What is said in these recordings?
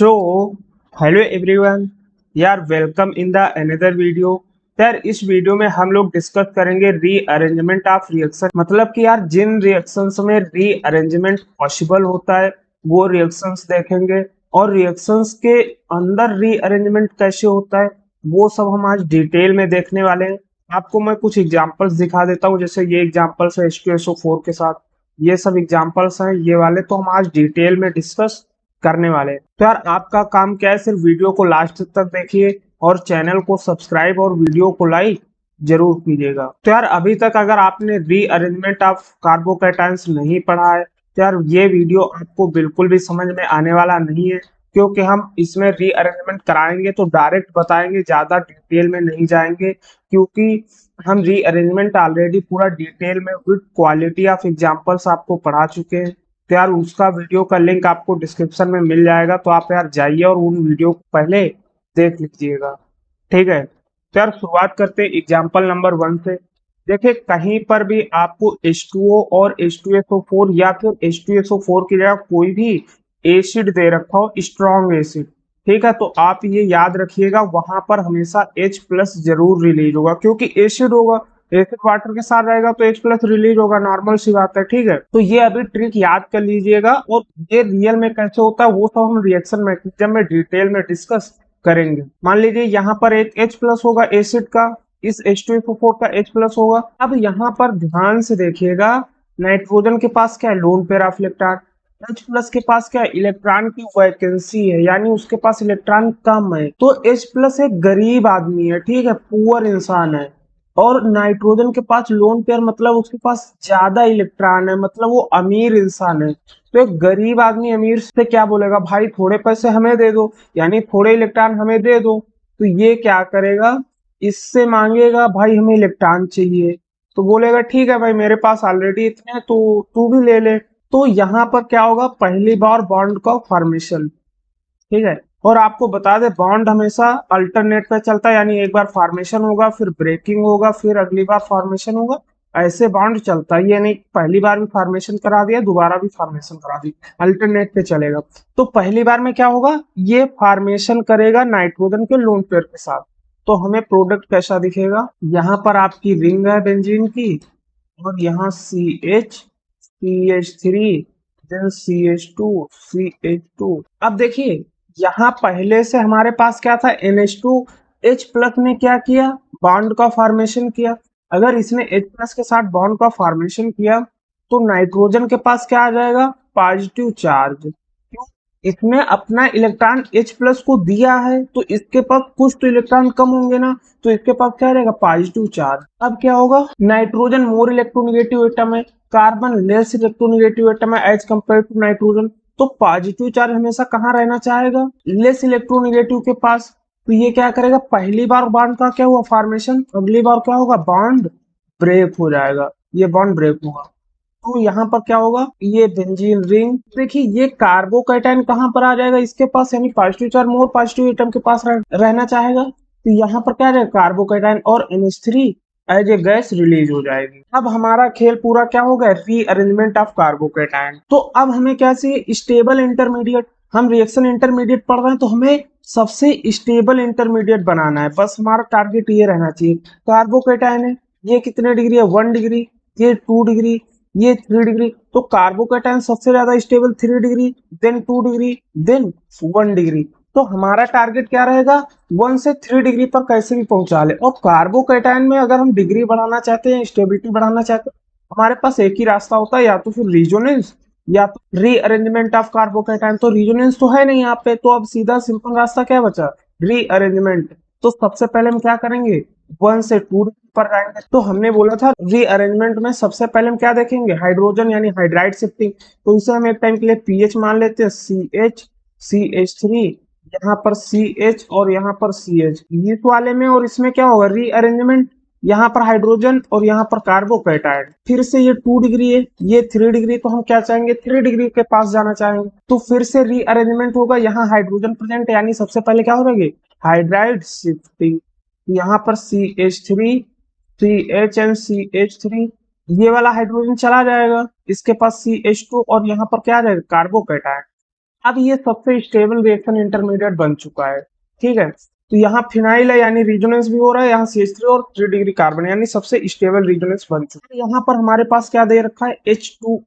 So hello everyone यार, welcome in the another video. यार इस वीडियो में हम लोग डिस्कस करेंगे रीअरेंजमेंट ऑफ रिएक्शन। मतलब कि यार जिन रिएक्शंस में रीअरेंजमेंट पॉसिबल होता है वो रिएक्शंस देखेंगे, और रिएक्शंस के अंदर रीअरेंजमेंट कैसे होता है वो सब हम आज डिटेल में देखने वाले हैं। आपको मैं कुछ एग्जांपल्स दिखा देता हूँ, जैसे ये एग्जांपल्स है H2SO4 के साथ, ये सब एग्जांपल्स हैं ये वाले, तो हम आज डिटेल में डिस्कस करने वाले हैं। तो यार आपका काम क्या है, सिर्फ वीडियो को लास्ट तक देखिए और चैनल को सब्सक्राइब और वीडियो को लाइक जरूर कीजिएगा। तो यार अभी तक अगर आपने रीअरेंजमेंट ऑफ कार्बोकैटायंस नहीं पढ़ा है तो यार ये वीडियो आपको बिल्कुल भी समझ में आने वाला नहीं है, क्योंकि हम इसमें रीअरेंजमेंट कराएंगे तो डायरेक्ट बताएंगे, ज्यादा डिटेल में नहीं जाएंगे, क्योंकि हम रीअरेंजमेंट ऑलरेडी पूरा डिटेल में विद क्वालिटी ऑफ एग्जांपल्स आपको पढ़ा चुके हैं। तो यार उसका वीडियो का लिंक आपको डिस्क्रिप्शन में मिल जाएगा, तो आप यार जाइए और उन वीडियो को पहले देख लीजिएगा, ठीक है। तो यार शुरुआत करते हैं एग्जाम्पल नंबर 1 से। देखिए कहीं पर भी आपको H2O और H2SO4 या फिर H2SO4 की जगह कोई भी एसिड दे रखा हो, स्ट्रॉन्ग एसिड, ठीक है, तो आप ये याद रखिएगा वहां पर हमेशा H प्लस जरूर रिलीज होगा, क्योंकि एसिड होगा, एसिड वाटर के साथ रहेगा तो H प्लस रिलीज होगा, नॉर्मल सी बात है, ठीक है। तो ये अभी ट्रिक याद कर लीजिएगा, और ये रियल में कैसे होता है वो सब हम रिएक्शन मैकेनिज्म में डिटेल में डिस्कस करेंगे। मान लीजिए यहाँ पर एक H प्लस होगा एसिड का, इस H2SO4 का H प्लस होगा। अब यहाँ पर ध्यान से देखिएगा, नाइट्रोजन के पास क्या है, lone pair of electron. H plus के पास क्या है, इलेक्ट्रॉन की वैकेंसी है, यानी उसके पास इलेक्ट्रॉन कम है। तो H प्लस एक गरीब आदमी है, ठीक है, पुअर इंसान है। और नाइट्रोजन के पास लोन पेयर मतलब उसके पास ज्यादा इलेक्ट्रॉन है, मतलब वो अमीर इंसान है। तो एक गरीब आदमी अमीर से क्या बोलेगा, भाई थोड़े पैसे हमें दे दो, यानी थोड़े इलेक्ट्रॉन हमें दे दो। तो ये क्या करेगा, इससे मांगेगा भाई हमें इलेक्ट्रॉन चाहिए, तो बोलेगा ठीक है भाई मेरे पास ऑलरेडी इतने हैं, तो तू भी ले ले। तो यहाँ पर क्या होगा, पहली बार बॉन्ड का फॉर्मेशन, ठीक है। और आपको बता दे बॉन्ड हमेशा अल्टरनेट पे चलता है, यानी एक बार फॉर्मेशन होगा फिर ब्रेकिंग होगा फिर अगली बार फॉर्मेशन होगा, ऐसे बॉन्ड चलता है। ये नहीं पहली बार भी फॉर्मेशन करा दिया दोबारा भी फॉर्मेशन करा दी, अल्टरनेट पे चलेगा। तो पहली बार में क्या होगा, ये फॉर्मेशन करेगा नाइट्रोजन के लोन पेयर के साथ। तो हमें प्रोडक्ट कैसा दिखेगा, यहाँ पर आपकी रिंग है बेंजीन की, और यहाँ CH3 देन CH2 अब देखिए यहाँ पहले से हमारे पास क्या था, NH2। H प्लस ने क्या किया, बॉन्ड का फॉर्मेशन किया। अगर इसने H प्लस के साथ बॉन्ड का फॉर्मेशन किया तो नाइट्रोजन के पास क्या आ जाएगा, पॉजिटिव चार्ज। क्यों, इसने अपना इलेक्ट्रॉन H प्लस को दिया है, तो इसके पास कुछ तो इलेक्ट्रॉन कम होंगे ना, तो इसके पास क्या रहेगा, पॉजिटिव चार्ज। अब क्या होगा, नाइट्रोजन मोर इलेक्ट्रोनेगेटिव एटम है, कार्बन लेस इलेक्ट्रोनेगेटिव एटम है एज कंपेयर टू नाइट्रोजन। तो पॉजिटिव चार्ज हमेशा कहाँ रहना चाहेगा, लेस इलेक्ट्रोनेगेटिव के पास। तो ये क्या करेगा, पहली बार बॉन्ड का क्या हुआ फॉर्मेशन, अगली बार क्या होगा, बॉन्ड ब्रेक हो जाएगा, ये बॉन्ड ब्रेक होगा। तो यहाँ पर क्या होगा, ये बेंजीन रिंग, देखिए ये कार्बोकैटायन कहाँ पर आ जाएगा, इसके पास, यानी positive charge more positive atom के पास रहना चाहेगा। तो यहाँ पर क्या आ जाएगा, कार्बोकैटायन और NH3 as a gas release हो जाएगी। अब हमारा खेल पूरा क्या हो गया, रीअरेंजमेंट ऑफ कार्बोकैटायन। तो अब हमें क्या चाहिए, स्टेबल इंटरमीडिएट। हम रिएक्शन इंटरमीडिएट पढ़ रहे हैं तो हमें सबसे स्टेबल इंटरमीडिएट बनाना है, बस हमारा टारगेट ये रहना चाहिए। कार्बोकैटायन है, ये कितने डिग्री है, 1 डिग्री, ये 2 डिग्री, ये 3 डिग्री। तो कार्बोकैटायन सबसे ज्यादा stable 3 degree, then 2 degree, then 1 degree. तो हमारा टारगेट क्या रहेगा, 1 से 3 डिग्री पर कैसे भी पहुंचा ले। और कार्बोकैटायन में अगर हम डिग्री बढ़ाना चाहते हैं, स्टेबिलिटी बढ़ाना चाहते हैं, हमारे पास एक ही रास्ता होता है, या तो फिर रिजोनेंस या तो रीअरेंजमेंट ऑफ कार्बोकैटायन। तो रिजोनेंस तो है नहीं यहाँ पे, तो अब सीधा सिंपल रास्ता क्या बचा, रीअरेंजमेंट। तो सबसे पहले हम क्या करेंगे, 1 से 2 पर जाएंगे। तो हमने बोला था रीअरेंजमेंट में सबसे पहले हम क्या देखेंगे, हाइड्रोजन यानी हाइड्राइड शिफ्टिंग। तो इसे हम एक टाइम के लिए पीएच मान लेते हैं, CH3, यहाँ पर CH और यहाँ पर CH। इस वाले में और इसमें क्या होगा, रीअरेंजमेंट, यहाँ पर हाइड्रोजन और यहाँ पर कार्बोकैटायन। फिर से ये 2 डिग्री है, ये 3 डिग्री, तो हम क्या चाहेंगे, 3 डिग्री के पास जाना चाहेंगे। तो फिर से रीअरेंजमेंट होगा, यहाँ हाइड्रोजन प्रेजेंट है, यानी सबसे पहले क्या हो जाएगी, हाइड्राइड शिफ्टिंग। यहाँ पर CH3, CH एंड CH3, ये वाला हाइड्रोजन चला जाएगा, इसके पास CH2 और यहाँ पर क्या आ जाएगा, कार्बोकैटायन। अब ये सबसे स्टेबल रिएक्शन इंटरमीडिएट बन चुका है, ठीक है। तो यहाँ फिनाइल है यानी रिजोनेंस भी हो रहा है, यहाँ CH3 और 3 डिग्री कार्बन यानी सबसे स्टेबल रिजोनेंस बन चुका है। यहाँ पर हमारे पास क्या दे रखा है H2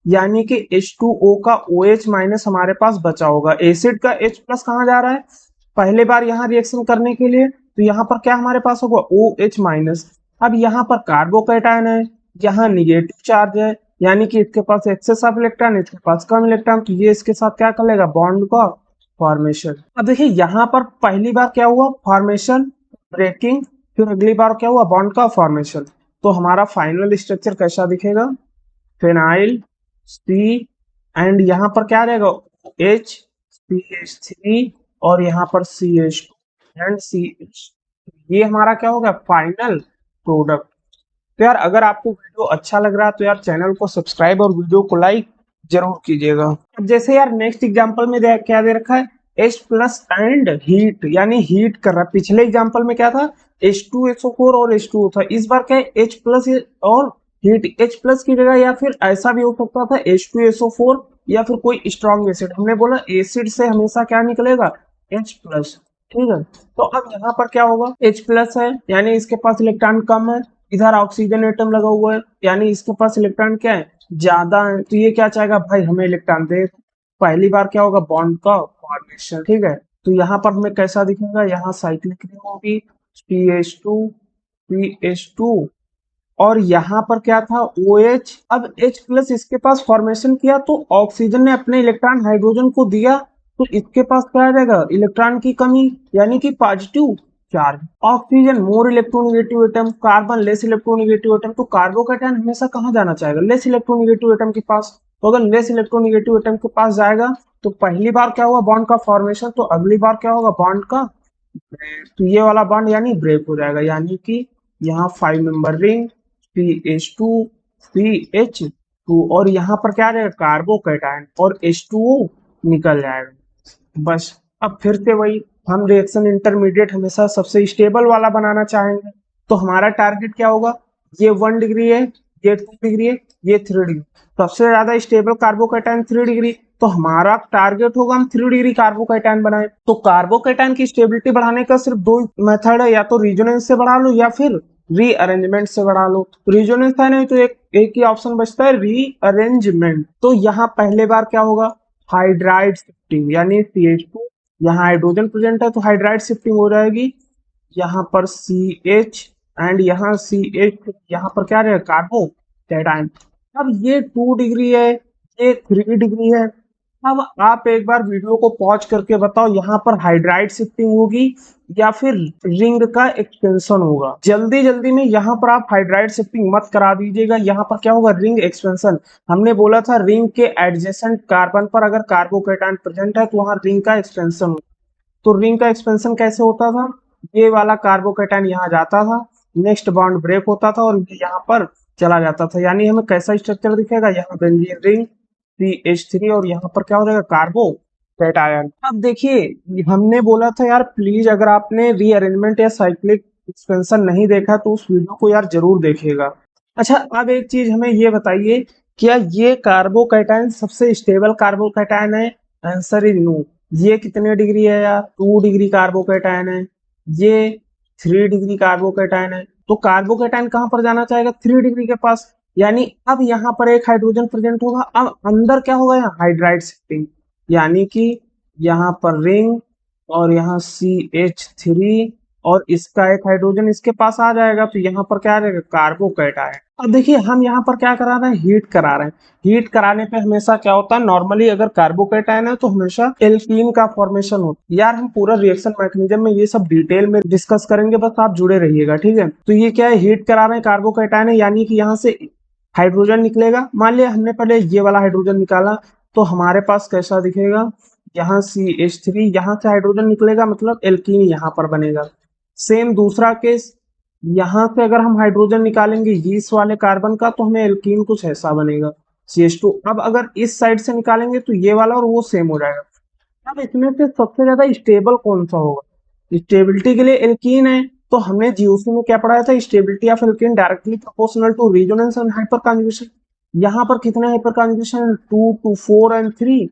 यानी कि H2O का OH माइनस हमारे पास बचा होगा। एसिड का H प्लस कहाँ जा रहा है पहले बार यहाँ रिएक्शन करने के लिए, तो यहाँ पर क्या हमारे पास होगा OH माइनस। अब यहाँ पर कार्बोकैटायन है, यहाँ निगेटिव चार्ज है यानी कि इसके पास एक्सेस ऑफ इलेक्ट्रॉन, इसके पास कम इलेक्ट्रॉन, तो ये इसके साथ क्या कर लेगा बॉन्ड का फॉर्मेशन। अब देखिए यहाँ पर पहली बार क्या हुआ फॉर्मेशन ब्रेकिंग, फिर अगली बार क्या हुआ बॉन्ड का फॉर्मेशन। तो हमारा फाइनल स्ट्रक्चर कैसा दिखेगा फिनाइल C एंड यहाँ पर क्या रहेगा H CH3 और यहाँ पर CH2 एंड CH, ये हमारा क्या होगा फाइनल प्रोडक्ट। तो यार अगर आपको वीडियो अच्छा लग रहा है तो यार चैनल को सब्सक्राइब और वीडियो को लाइक जरूर कीजिएगा। अब जैसे यार नेक्स्ट एग्जांपल में क्या दे रखा है H प्लस एंड हीट यानी हीट कर रहा है। पिछले एग्जांपल में क्या था H2SO4 और H2O था, इस बार क्या है H प्लस और हीट। H प्लस की जगह या फिर ऐसा भी हो सकता था H2SO4 या फिर कोई स्ट्रॉन्ग एसिड। हमने बोला एसिड से हमेशा क्या निकलेगा H प्लस, ठीक है। तो अब यहाँ पर क्या होगा H प्लस है यानी इसके पास इलेक्ट्रॉन कम है, इधर ऑक्सीजन एटम लगा हुआ है यानी इसके पास इलेक्ट्रॉन क्या है ज्यादा है। तो ये क्या चाहेगा भाई हमें इलेक्ट्रॉन दे, पहली बार क्या होगा बॉन्ड का फॉर्मेशन, ठीक है। तो यहाँ पर हमें कैसा दिखेगा यहाँ साइक्लिक रिंग होगी CH2 CH2 और यहाँ पर क्या था OH। अब H प्लस इसके पास फॉर्मेशन किया तो ऑक्सीजन ने अपने इलेक्ट्रॉन हाइड्रोजन को दिया, तो इसके पास क्या आ जाएगा इलेक्ट्रॉन की कमी यानी कि positive charge. Oxygen more electronegative atom, carbon less electronegative atom, तो कार्बोकैटायन हमेशा कहाँ जाना चाहेगा लेस इलेक्ट्रोनेगेटिव एटम के पास। तो अगर लेस इलेक्ट्रोनेगेटिव एटम के पास जाएगा तो पहली बार क्या हुआ बॉन्ड का फॉर्मेशन, तो अगली बार क्या होगा बॉन्ड का ब्रेक। तो ये वाला बॉन्ड यानी ब्रेक हो जाएगा यानी कि यहाँ 5 मेंबर रिंग CH2 CH2 और यहाँ पर क्या रहेगा कार्बोकैटायन और H2O निकल जाएगा बस। अब फिर से वही हम रिएक्शन इंटरमीडिएट हमेशा सबसे स्टेबल वाला बनाना चाहेंगे, तो हमारा टारगेट क्या होगा ये 1 डिग्री है, ये 2 डिग्री है, ये 3 डिग्री। सबसे ज्यादा स्टेबल कार्बोकैटायन 3 डिग्री, तो हमारा टारगेट होगा हम 3 डिग्री कार्बोकैटायन बनाए। तो कार्बोकैटायन की स्टेबिलिटी बढ़ाने का सिर्फ दो मेथड है, या तो रिजोनेंस से बढ़ा लो या फिर रीअरेंजमेंट से बढ़ा लो। रिजोनेंस है नहीं तो एक ही ऑप्शन बचता है रीअरेंजमेंट। तो यहाँ पहले बार क्या होगा हाइड्राइड शिफ्टिंग यानी CH2, यहाँ हाइड्रोजन प्रेजेंट है तो हाइड्राइड शिफ्टिंग हो जाएगी, यहाँ पर CH एंड यहाँ CH, यहाँ पर क्या रहेगा कार्बोकैटायन। अब ये 2 डिग्री है ये 3 डिग्री है। अब आप एक बार वीडियो को पॉज करके बताओ यहाँ पर हाइड्राइड शिफ्टिंग होगी या फिर रिंग का एक्सपेंशन होगा। जल्दी जल्दी में यहाँ पर आप हाइड्राइड शिफ्टिंग मत करा दीजिएगा, यहाँ पर क्या होगा रिंग एक्सपेंशन। हमने बोला था रिंग के एडजेसेंट कार्बन पर अगर कार्बोकैटायन प्रेजेंट है तो वहां रिंग का एक्सपेंशन होगा। तो रिंग का एक्सपेंशन कैसे होता था ये वाला कार्बोकैटायन यहाँ जाता था, नेक्स्ट बॉन्ड ब्रेक होता था और यहाँ पर चला जाता था, यानी हमें कैसा स्ट्रक्चर दिखेगा यहाँ बेंजीन रिंग CH3 और यहाँ पर क्या हो जाएगा कार्बोकैटायन। अब देखिए हमने बोला था यार प्लीज अगर आपने रीअरेंजमेंट या साइक्लिक एक्सपेंशन नहीं देखा तो उस वीडियो को यार जरूर देखिएगा। अच्छा अब एक चीज हमें ये बताइए क्या ये कार्बोकैटायन सबसे स्टेबल कार्बोकैटायन है? Answer is no. ये कितने डिग्री है यार 2 डिग्री कार्बोकैटायन है, ये 3 डिग्री कार्बोकैटायन है। तो कार्बोकैटायन कहां पर जाना चाहेगा 3 डिग्री के पास, यानी अब यहाँ पर एक हाइड्रोजन प्रेजेंट होगा। अब अंदर क्या होगा यहाँ हाइड्राइड शिफ्टिंग यानी कि यहाँ पर रिंग और यहाँ CH3 और इसका एक हाइड्रोजन इसके पास आ जाएगा, तो यहाँ पर क्या आ जाएगा कार्बोकैटायन। अब देखिए हम यहाँ पर क्या करा रहे हैं हीट करा रहे हैं। हीट कराने पे हमेशा क्या होता है नॉर्मली अगर कार्बोकैटायन है तो हमेशा एल्कीन का फॉर्मेशन होता है। यार हम पूरा रिएक्शन मैकेनिज्म में ये सब डिटेल में डिस्कस करेंगे, बस आप जुड़े रहिएगा ठीक है। तो ये क्या है हीट करा रहे हैं कार्बोकैटायन है यानी कि यहाँ से हाइड्रोजन निकलेगा। मान लिया हमने पहले ये वाला हाइड्रोजन निकाला तो हमारे पास कैसा दिखेगा यहाँ CH3, यहाँ से हाइड्रोजन निकलेगा मतलब एल्कीन यहाँ पर बनेगा। सेम दूसरा केस यहाँ से अगर हम हाइड्रोजन निकालेंगे इस वाले कार्बन का तो हमें एल्कीन कुछ ऐसा बनेगा CH2। अब अगर इस साइड से निकालेंगे तो ये वाला और वो सेम हो जाएगा। अब इसमें से सबसे ज्यादा स्टेबल कौन सा होगा? स्टेबिलिटी के लिए एल्कीन है, तो हमने जीओसी में क्या पढ़ाया था stability of alkene directly proportional to resonance and hyperconjugation. यहाँ पर कितने hyperconjugation 2 2 4 and 3,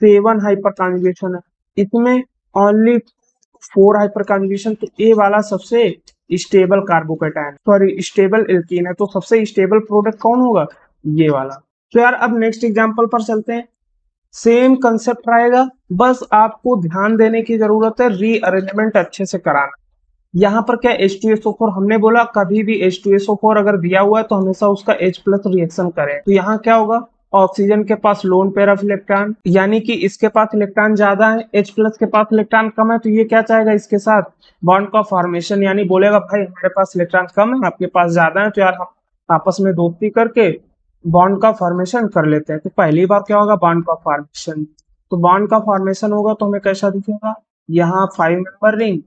7 hyperconjugation है, इसमें ओनली 4 हाइपर कॉन्जुगेशन। तो ए वाला सबसे stable carbocation, sorry stable alkene है, तो सबसे स्टेबल प्रोडक्ट कौन होगा, ये वाला। तो यार अब नेक्स्ट एग्जांपल पर चलते हैं। सेम कंसेप्ट रहेगा, बस आपको ध्यान देने की जरूरत है, रीअरेंजमेंट अच्छे से कराना। यहाँ पर क्या H2SO4, हमने बोला कभी भी H2SO4 अगर दिया हुआ है तो हमेशा उसका H प्लस रिएक्शन करें। तो यहाँ क्या होगा, ऑक्सीजन के पास लोन पेयर ऑफ इलेक्ट्रॉन, यानी कि इसके पास इलेक्ट्रॉन ज्यादा है, H प्लस के पास इलेक्ट्रॉन कम है, तो ये क्या चाहेगा, इसके साथ बॉन्ड का फॉर्मेशन, यानी बोलेगा भाई हमारे पास इलेक्ट्रॉन कम है, आपके पास ज्यादा है, तो यार हम आपस में दोस्ती करके बॉन्ड का फॉर्मेशन कर लेते हैं। तो पहली बार क्या होगा, बॉन्ड का फॉर्मेशन। तो बॉन्ड का फॉर्मेशन होगा तो हमें कैसा दिखेगा, यहाँ 5 मेंबर रिंग,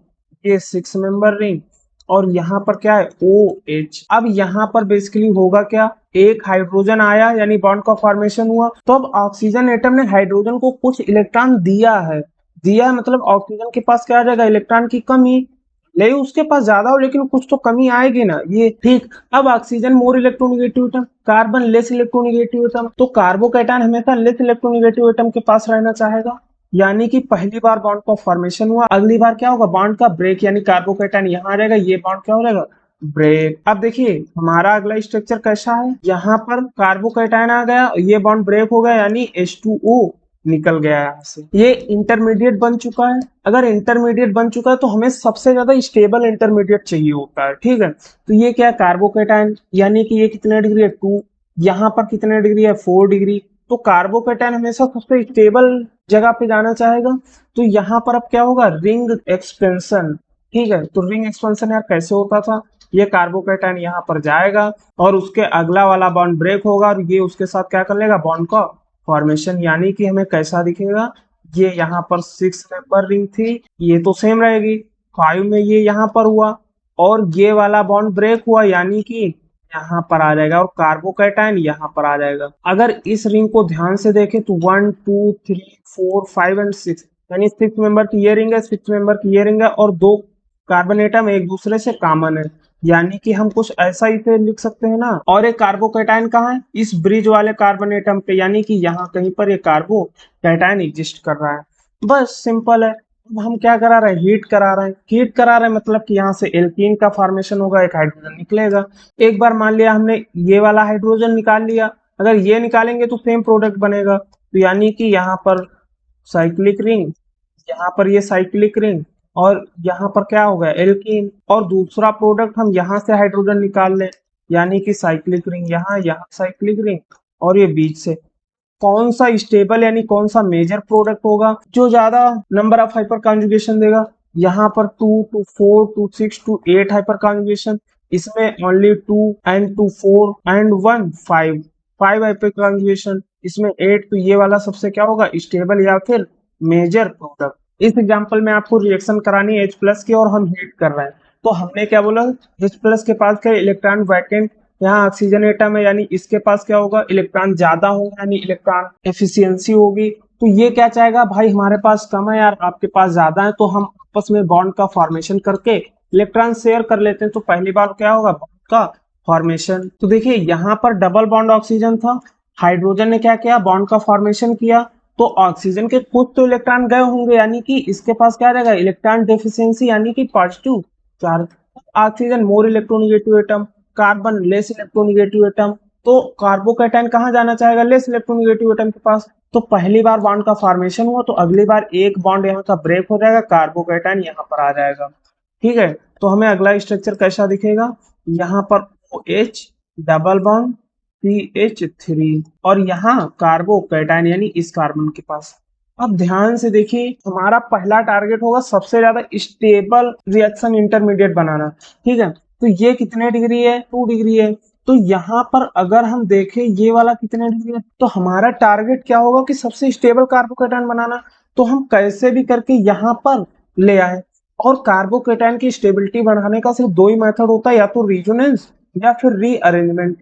ये 6 मेंबर रिंग, और यहाँ पर क्या है OH। अब यहाँ पर बेसिकली होगा क्या, एक हाइड्रोजन आया यानी बॉन्ड का फॉर्मेशन हुआ, तो अब ऑक्सीजन एटम ने हाइड्रोजन को कुछ इलेक्ट्रॉन दिया है मतलब ऑक्सीजन के पास क्या आ जाएगा, इलेक्ट्रॉन की कमी। ले उसके पास ज्यादा हो लेकिन कुछ तो कमी आएगी ना, ये ठीक। अब oxygen more electronegative atom, carbon less electronegative atom, तो कार्बोकैटायन हमेशा लेस इलेक्ट्रोनिगेटिव एटम के पास रहना चाहेगा, यानी कि पहली बार बॉन्ड का फॉर्मेशन हुआ, अगली बार क्या होगा, बॉन्ड का ब्रेक, यानी कार्बोकैटायन यहाँ आ जाएगा, ये बॉन्ड क्या हो जाएगा, ब्रेक। अब देखिए हमारा अगला स्ट्रक्चर कैसा है, यहाँ पर कार्बोकैटायन आ गया, ये बॉन्ड ब्रेक हो गया, यानी H2O निकल गया यहाँ से, ये इंटरमीडिएट बन चुका है। अगर इंटरमीडिएट बन चुका है तो हमें सबसे ज्यादा स्टेबल इंटरमीडिएट चाहिए होता है, ठीक है। तो ये क्या है, कार्बोकैटायन, यानी कि ये कितने डिग्री है, 2, यहाँ पर कितने डिग्री है, 4 डिग्री। तो कार्बोकैटायन हमेशा सबसे स्टेबल जगह पे जाना चाहेगा। तो यहाँ पर अब क्या होगा, रिंग एक्सपेंशन, ठीक है। तो रिंग एक्सपेंशन यार कैसे होता था, ये कार्बोकैटायन यहाँ पर जाएगा और उसके अगला वाला बॉन्ड ब्रेक होगा और ये उसके साथ क्या कर लेगा, बॉन्ड का फॉर्मेशन, यानी कि हमें कैसा दिखेगा, ये यहाँ पर 6 मेंबर रिंग थी, ये तो सेम रहेगी, 5 में ये यहाँ पर हुआ और ये वाला बॉन्ड ब्रेक हुआ, यानी कि यहाँ पर आ जाएगा और कार्बोकैटायन यहाँ पर आ जाएगा। अगर इस रिंग को ध्यान से देखें तो 1 2 3 4 5 एंड 6, यानी 6 मेंबर की ये रिंग है, 6 मेंबर की ये रिंग है और दो कार्बन एटम एक दूसरे से कॉमन है, यानी कि हम कुछ ऐसा ही से लिख सकते हैं ना। और एक कार्बोकैटायन कहाँ है, इस ब्रिज वाले कार्बन एटम पे, यानी कि यहाँ कहीं पर ये कार्बोकैटायन एग्जिस्ट कर रहा है। बस सिंपल है। अब हम क्या करा रहे हैं, हीट करा रहे हैं, मतलब कि यहाँ से एल्कीन का फॉर्मेशन होगा, एक हाइड्रोजन निकलेगा। एक बार मान लिया हमने ये वाला हाइड्रोजन निकाल लिया, अगर ये निकालेंगे तो सेम प्रोडक्ट बनेगा, तो यानी कि यहाँ पर साइक्लिक रिंग, यहाँ पर ये साइक्लिक रिंग और यहाँ पर क्या होगा, एल्कीन, और दूसरा प्रोडक्ट हम यहाँ से हाइड्रोजन निकाल लें, यानी कि साइक्लिक रिंग, यहाँ साइक्लिक रिंग और ये बीच से कौन सा स्टेबल यानी कौन सा मेजर प्रोडक्ट होगा जो ज्यादा नंबर ऑफ हाइपर कॉन्जुगेशन देगा, यहाँ पर 2 to 4 to 6 to 8 hyper conjugation, इसमें only 2 and 2 4 and 1 5 hyper conjugation, इसमें 8, तो ये वाला सबसे क्या होगा, स्टेबल या फिर मेजर प्रोडक्ट। इस एग्जांपल में आपको रिएक्शन करानी है H प्लस की और हम हीट कर रहे हैं, तो हमने क्या बोला, H प्लस के पास क्या इलेक्ट्रॉन वैकेंट, यहाँ ऑक्सीजन एटम है यानी इसके पास क्या होगा, इलेक्ट्रॉन ज्यादा होगा यानी इलेक्ट्रॉन एफिशिएंसी होगी। तो ये क्या चाहेगा, भाई हमारे पास कम है यार, आपके पास ज्यादा है, तो हम आपस में बॉन्ड का फॉर्मेशन करके इलेक्ट्रॉन शेयर कर लेते हैं। तो पहली बार क्या होगा, बॉन्ड का फॉर्मेशन। तो देखिए यहाँ पर डबल बॉन्ड ऑक्सीजन था, हाइड्रोजन ने क्या किया, बॉन्ड का फॉर्मेशन किया, तो ऑक्सीजन के कुछ तो इलेक्ट्रॉन गए होंगे, यानी कि इसके पास क्या रहेगा, इलेक्ट्रॉन डेफिशिएंसी यानी कि positive charge. Oxygen more electronegative atom, carbon less electronegative atom, तो कार्बोकैटायन कहाँ जाना चाहेगा, लेस इलेक्ट्रोनिगेटिव एटम के पास। तो पहली बार बॉन्ड का फॉर्मेशन हुआ तो अगली बार एक बॉन्ड यहाँ का ब्रेक हो जाएगा, कार्बोकैटायन यहाँ पर आ जाएगा, ठीक है। तो हमें अगला स्ट्रक्चर कैसा दिखेगा, यहाँ पर OH डबल बॉन्ड CH3 और यहाँ कार्बोकैटायन यानी इस कार्बन के पास। अब ध्यान से देखिए, हमारा पहला टारगेट होगा सबसे ज्यादा स्टेबल रिएक्शन इंटरमीडिएट बनाना, ठीक है। तो ये कितने डिग्री है, 2 डिग्री है। तो यहाँ पर अगर हम देखें ये वाला कितने डिग्री है, तो हमारा टारगेट क्या होगा कि सबसे स्टेबल कार्बोकैटायन बनाना। तो हम कैसे भी करके यहाँ पर ले आए, और कार्बोकैटायन की स्टेबिलिटी बढ़ाने का सिर्फ 2 ही मेथड होता है, या तो रिजोनेंस या फिर रीअरेंजमेंट।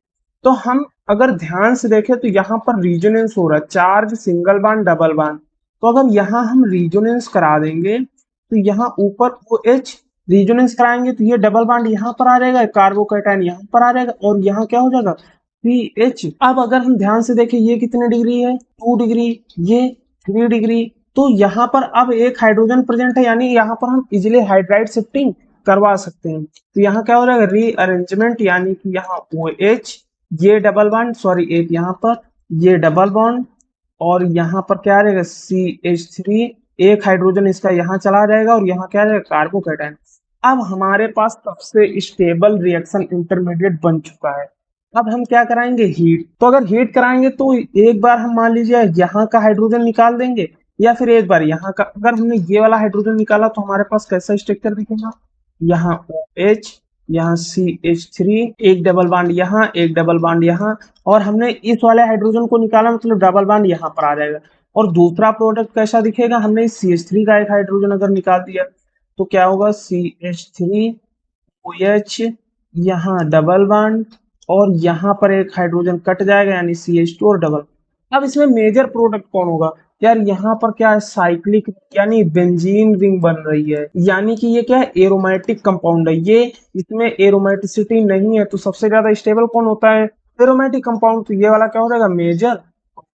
तो हम अगर ध्यान से देखें तो यहाँ पर रिजोनेंस हो रहा है, charge single bond double bond. तो अगर यहाँ हम रिजोनेंस करा देंगे तो यहाँ ऊपर OH रिजोनेंस कराएंगे तो ये डबल बॉन्ड यहाँ पर आ जाएगा, कार्बोकैटायन यहाँ पर आ जाएगा और यहाँ क्या हो जाएगा CH। अब अगर हम ध्यान से देखें ये कितने डिग्री है, 2 डिग्री, ये 3 डिग्री। तो यहाँ पर अब एक हाइड्रोजन प्रेजेंट है, यानी यहाँ पर हम इजिली हाइड्राइड शिफ्टिंग करवा सकते हैं। तो यहाँ क्या हो जाएगा, रीअरेंजमेंट, यानी कि यहाँ OH, ये डबल बॉन्ड, सॉरी एक यहाँ पर ये डबल बॉन्ड, और यहाँ पर क्या आ जाएगा CH3, एक हाइड्रोजन इसका यहाँ चला जाएगा और यहाँ क्या आ जाएगा कार्बोकैटायन। अब हमारे पास सबसे स्टेबल रिएक्शन इंटरमीडिएट बन चुका है। अब हम क्या कराएंगे, हीट। तो अगर हीट कराएंगे तो एक बार हम मान लीजिए यहाँ का हाइड्रोजन निकाल देंगे, या फिर एक बार यहाँ का। अगर हमने ये वाला हाइड्रोजन निकाला तो हमारे पास कैसा स्ट्रक्चर दिखेगा, यहाँ OH, यहाँ CH3, एक डबल बॉन्ड यहाँ, एक डबल बॉन्ड यहाँ, और हमने इस वाले हाइड्रोजन को निकाला मतलब डबल बॉन्ड यहाँ पर आ जाएगा। और दूसरा प्रोडक्ट कैसा दिखेगा, हमने CH3 का एक हाइड्रोजन अगर निकाल दिया तो क्या होगा, CH3 OH, यहाँ डबल बॉन्ड, और यहाँ पर एक हाइड्रोजन कट जाएगा यानी CH2 और डबल। अब इसमें मेजर प्रोडक्ट कौन होगा यार, यहाँ पर क्या है, साइक्लिक यानी बेंजीन रिंग बन रही है, यानी कि ये क्या है, एरोमेटिक कंपाउंड है। ये इसमें एरोमेटिसिटी नहीं है, तो सबसे ज्यादा स्टेबल कौन होता है, एरोमेटिक कंपाउंड। तो ये वाला क्या हो जाएगा, मेजर।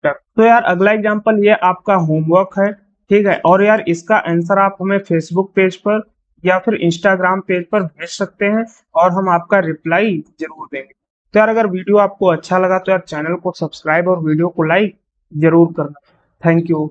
तो यार अगला एग्जांपल ये आपका होमवर्क है, ठीक है। और यार इसका आंसर आप हमें फेसबुक पेज पर या फिर इंस्टाग्राम पेज पर भेज सकते हैं, और हम आपका रिप्लाई जरूर देंगे। तो यार अगर वीडियो आपको अच्छा लगा तो यार चैनल को सब्सक्राइब और वीडियो को लाइक जरूर करना। Thank you.